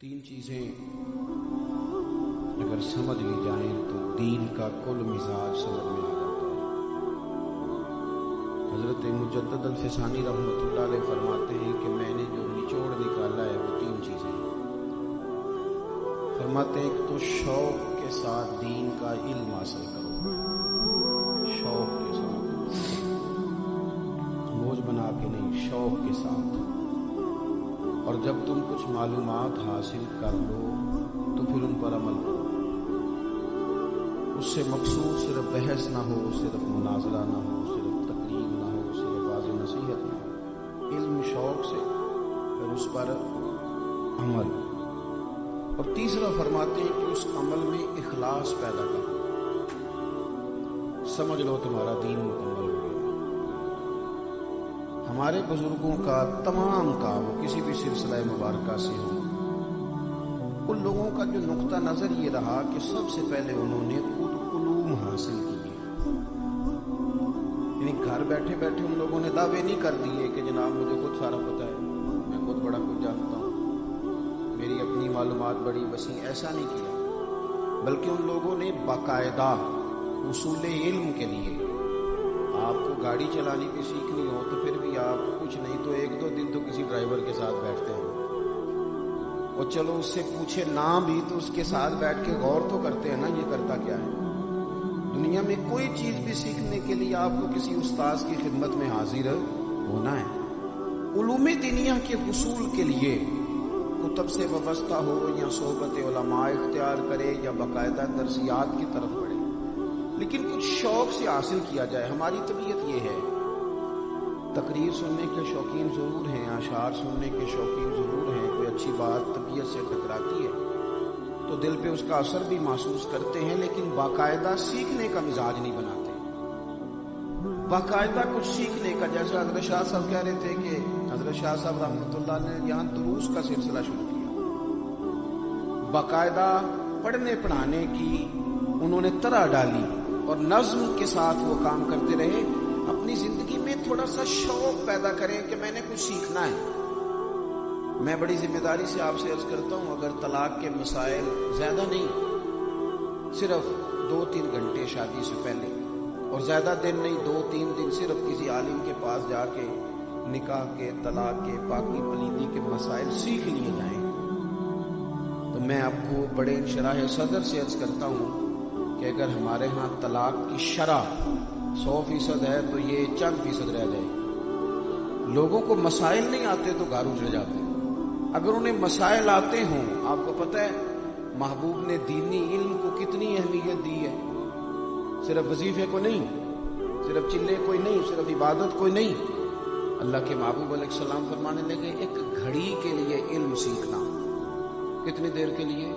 तीन चीज़ें अगर समझ ली जाएं तो दीन का कुल मिजाज समझ में आ जाता है। हजरत मुजद्दद अल-फिसानी रहमतुल्लाह अलैह फरमाते हैं कि मैंने जो निचोड़ निकाला है वो तीन चीज़ें हैं। फरमाते हैं एक तो शौक के साथ दीन का इल्म हासिल करो, शौक के साथ, बोझ बना के नहीं, शौक के साथ। और जब तुम कुछ मालूमात हासिल कर लो तो फिर उन पर अमल करो। उससे मकसूद सिर्फ बहस ना हो, सिर्फ मुनाजरा ना हो, सिर्फ तकरीर ना हो, सिर्फ वाज़ नसीहत ना हो। इल्म शौक से फिर उस पर अमल। और तीसरा फरमाते हैं कि उस अमल में इखलास पैदा करो। समझ लो तुम्हारा दीन मुकम्मल हो गया। हमारे बुजुर्गों का तमाम काम किसी भी सिलसिला मुबारका से हो, उन लोगों का जो नुक्ता नजर ये रहा कि सबसे पहले उन्होंने खुद उलूम हासिल किए। यानी घर बैठे बैठे उन लोगों ने दावे नहीं कर दिए कि जनाब मुझे खुद सारा पता है, मैं खुद बड़ा कुछ जानता हूँ, मेरी अपनी मालूमात बड़ी वसी, ऐसा नहीं किया। बल्कि उन लोगों ने बाकायदा उसूल इल्म के लिए, आपको गाड़ी चलानी भी सीखनी हो तो फिर भी आप कुछ नहीं तो एक दो दिन तो किसी ड्राइवर के साथ बैठते हैं, और चलो उससे पूछे ना भी तो उसके साथ बैठ के गौर तो करते हैं ना ये करता क्या है। दुनिया में कोई चीज भी सीखने के लिए आपको किसी उस्ताद की खिदमत में हाजिर होना है। उलूम दीनिया के उसूल के लिए कुतब से वाबस्ता हो या सोहबत उलमा इख्तियार करे या बाकायदा दर्सियात की तरफ बढ़े, लेकिन कुछ शौक से हासिल किया जाए। हमारी तबीयत ये है, तकरीर सुनने के शौकीन जरूर हैं, अशार सुनने के शौकीन जरूर हैं, कोई अच्छी बात तबीयत से टकराती है तो दिल पे उसका असर भी महसूस करते हैं, लेकिन बाकायदा सीखने का मिजाज नहीं बनाते। बाकायदा कुछ सीखने का, जैसा हजरत शाह साहब कह रहे थे कि हजरत शाह साहब रहमतुल्लाह ने यहाँ दुरूस का सिलसिला शुरू किया। बाकायदा पढ़ने पढ़ाने की उन्होंने तरह डाली और नज्म के साथ वो काम करते रहे। अपनी जिंदगी में थोड़ा सा शौक पैदा करें कि मैंने कुछ सीखना है। मैं बड़ी जिम्मेदारी से आपसे अर्ज करता हूं, अगर तलाक के मसाइल ज्यादा नहीं, सिर्फ 2-3 घंटे शादी से पहले, और ज्यादा दिन नहीं, 2-3 दिन सिर्फ किसी आलिम के पास जाके निकाह के, तलाक के, पाकी पलीदी के मसाइल सीख लिए जाएं, तो मैं आपको बड़े इंशराह सदर से अर्ज करता हूं कि अगर हमारे यहाँ तलाक की शरह 100% है तो ये चंद फीसद रह जाएगी। लोगों को मसाइल नहीं आते तो घर उजड़ जाते। अगर उन्हें मसाइल आते हों, आपको पता है महबूब ने दीनी इल्म को कितनी अहमियत दी है। सिर्फ वजीफे को नहीं, सिर्फ चिल्ले को नहीं, सिर्फ इबादत को नहीं। अल्लाह के महबूब अलैहिस्सलाम फरमाने लगे एक घड़ी के लिए इल्म सीखना। कितनी देर के लिए?